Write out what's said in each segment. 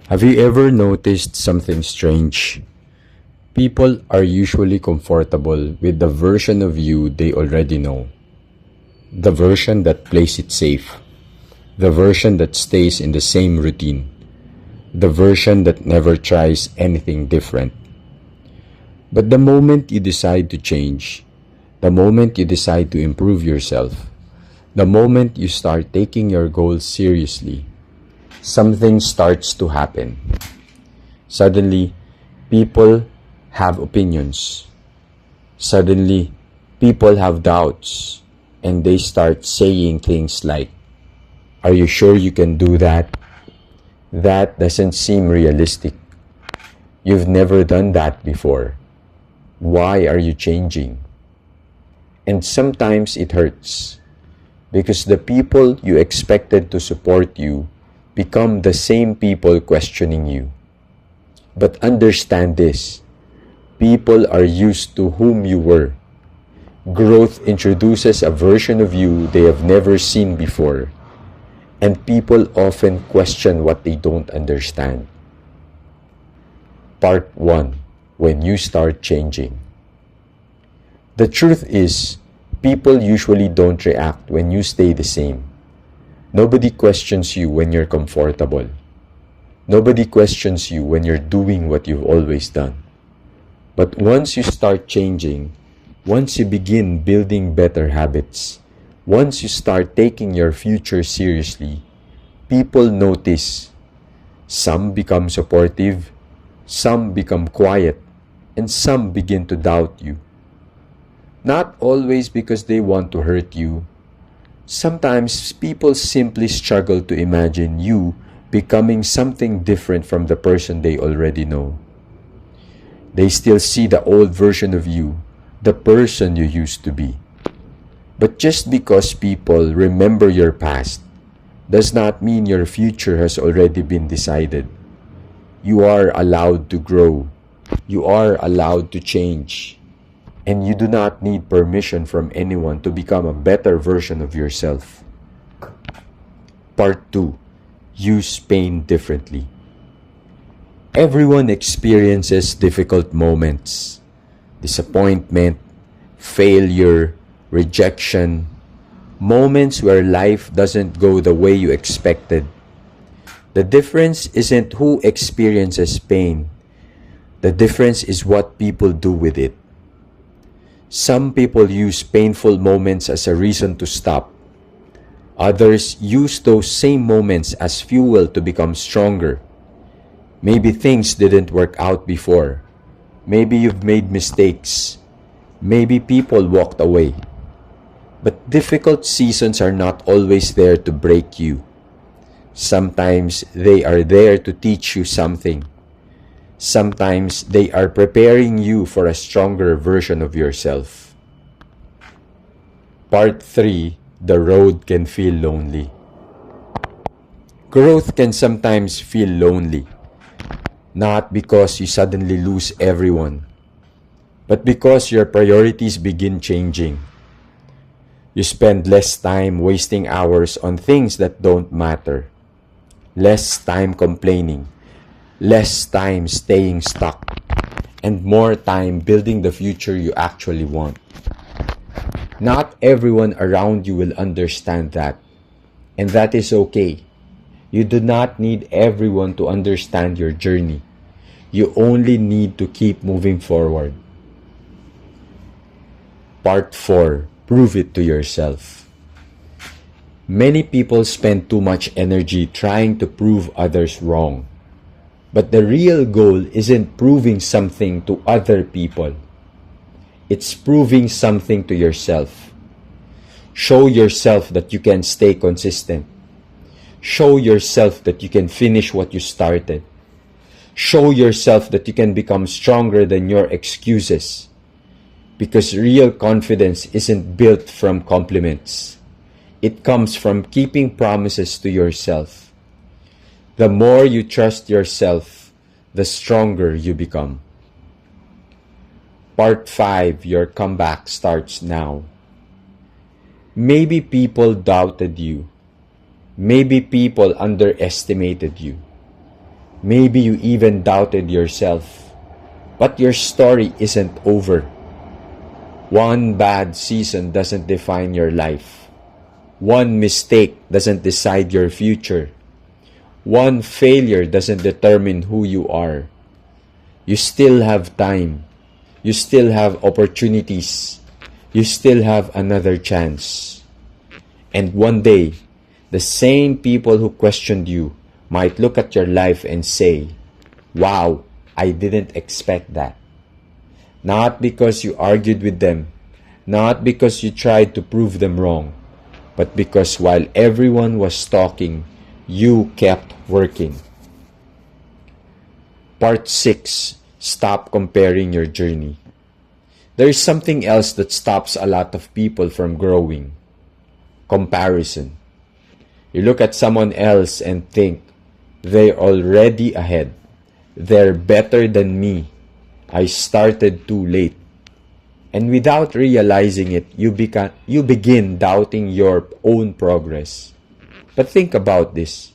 Have you ever noticed something strange? People are usually comfortable with the version of you they already know. The version that plays it safe. The version that stays in the same routine. The version that never tries anything different. But the moment you decide to change, the moment you decide to improve yourself, the moment you start taking your goals seriously, something starts to happen. Suddenly, people have opinions. Suddenly, people have doubts. And they start saying things like, "Are you sure you can do that? That doesn't seem realistic. You've never done that before. Why are you changing?" And sometimes it hurts because the people you expected to support you become the same people questioning you. But understand this, people are used to whom you were. Growth introduces a version of you they have never seen before, and people often question what they don't understand. Part 1. When you start changing. The truth is, people usually don't react when you stay the same. Nobody questions you when you're comfortable. Nobody questions you when you're doing what you've always done. But once you start changing, once you begin building better habits, once you start taking your future seriously, people notice. Some become supportive, some become quiet, and some begin to doubt you. Not always because they want to hurt you. Sometimes people simply struggle to imagine you becoming something different from the person they already know. They still see the old version of you, the person you used to be. But just because people remember your past does not mean your future has already been decided. You are allowed to grow. You are allowed to change. And you do not need permission from anyone to become a better version of yourself. Part 2. Use pain differently. Everyone experiences difficult moments. Disappointment, failure, rejection. Moments where life doesn't go the way you expected. The difference isn't who experiences pain. The difference is what people do with it. Some people use painful moments as a reason to stop. Others use those same moments as fuel to become stronger. Maybe things didn't work out before. Maybe you've made mistakes. Maybe people walked away. But difficult seasons are not always there to break you. Sometimes they are there to teach you something. Sometimes they are preparing you for a stronger version of yourself. Part 3. The road can feel lonely. Growth can sometimes feel lonely. Not because you suddenly lose everyone, but because your priorities begin changing. You spend less time wasting hours on things that don't matter. Less time complaining. Less time staying stuck, and more time building the future you actually want. Not everyone around you will understand that, and that is okay. You do not need everyone to understand your journey. You only need to keep moving forward. Part 4. Prove it to yourself. Many people spend too much energy trying to prove others wrong. But the real goal isn't proving something to other people. It's proving something to yourself. Show yourself that you can stay consistent. Show yourself that you can finish what you started. Show yourself that you can become stronger than your excuses. Because real confidence isn't built from compliments. It comes from keeping promises to yourself. The more you trust yourself, the stronger you become. Part 5. Your comeback starts now. Maybe people doubted you. Maybe people underestimated you. Maybe you even doubted yourself. But your story isn't over. One bad season doesn't define your life. One mistake doesn't decide your future. One failure doesn't determine who you are. You still have time. You still have opportunities. You still have another chance. And one day, the same people who questioned you might look at your life and say, "Wow, I didn't expect that." Not because you argued with them, not because you tried to prove them wrong, but because while everyone was talking, you kept working. Part 6. Stop comparing your journey. There is something else that stops a lot of people from growing. Comparison. You look at someone else and think, they're already ahead. They're better than me. I started too late. And without realizing it, you begin doubting your own progress. But think about this.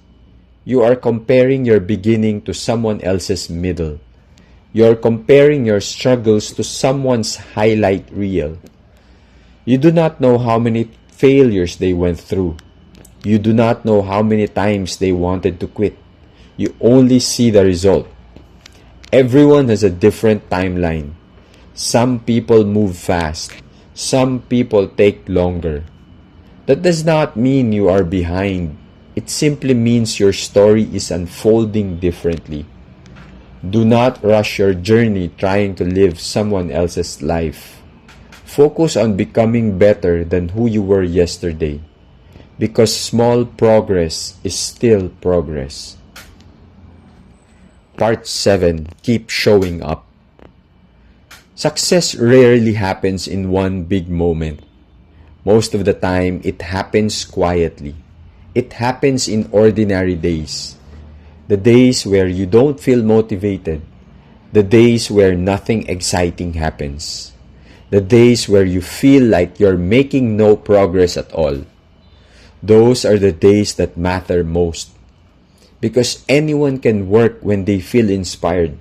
You are comparing your beginning to someone else's middle. You're comparing your struggles to someone's highlight reel. You do not know how many failures they went through. You do not know how many times they wanted to quit. You only see the result. Everyone has a different timeline. Some people move fast. Some people take longer. That does not mean you are behind. It simply means your story is unfolding differently. Do not rush your journey trying to live someone else's life. Focus on becoming better than who you were yesterday, because small progress is still progress. Part 7. Keep showing up. Success rarely happens in one big moment. Most of the time, it happens quietly. It happens in ordinary days. The days where you don't feel motivated. The days where nothing exciting happens. The days where you feel like you're making no progress at all. Those are the days that matter most. Because anyone can work when they feel inspired.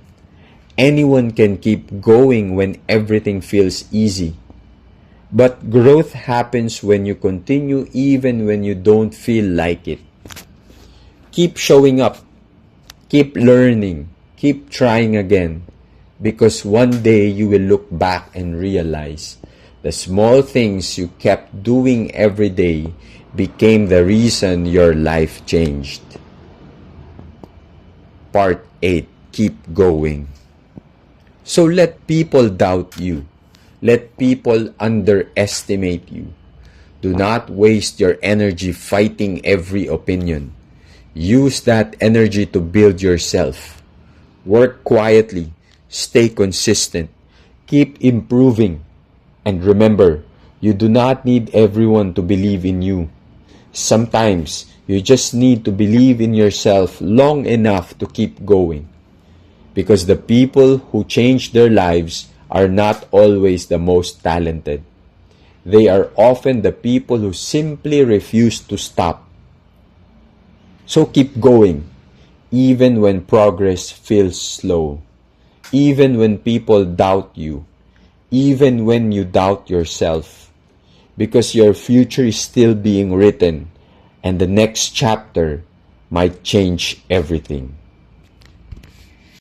Anyone can keep going when everything feels easy. But growth happens when you continue even when you don't feel like it. Keep showing up. Keep learning. Keep trying again. Because one day you will look back and realize the small things you kept doing every day became the reason your life changed. Part 8. Keep going. So let people doubt you. Let people underestimate you. Do not waste your energy fighting every opinion. Use that energy to build yourself. Work quietly. Stay consistent. Keep improving. And remember, you do not need everyone to believe in you. Sometimes, you just need to believe in yourself long enough to keep going. Because the people who change their lives are not always the most talented. They are often the people who simply refuse to stop. So keep going, even when progress feels slow, even when people doubt you, even when you doubt yourself, because your future is still being written and the next chapter might change everything.